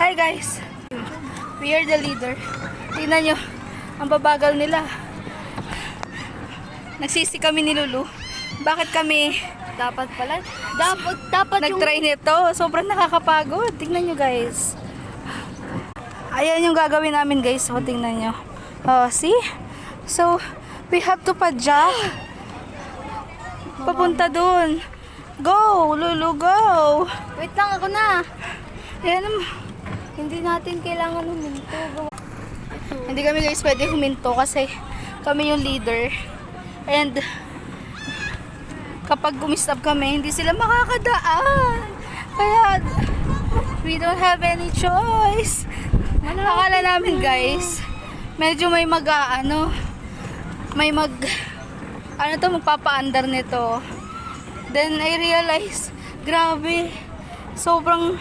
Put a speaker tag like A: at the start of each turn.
A: Hi guys! We are the leader. Tingnan nyo, ang babagal nila. Nagsisi kami ni Lulu. Bakit kami
B: Dapat pala. Dapat yung...
A: nag-try nito? Sobrang nakakapagod. Tingnan nyo guys. Ayan yung gagawin namin guys. O, tingnan nyo. Oh, see? So, we have to padjak. Papunta dun. Go! Lulu, go!
B: Wait lang, ako na.
A: Ayan.
B: Hindi natin kailangan huminto.
A: Hindi kami guys pwede huminto kasi kami yung leader. And kapag gumistop kami, hindi sila makakadaan. Kaya we don't have any choice. Akala namin guys, medyo may magpapaandar nito. Then I realize, grabe, sobrang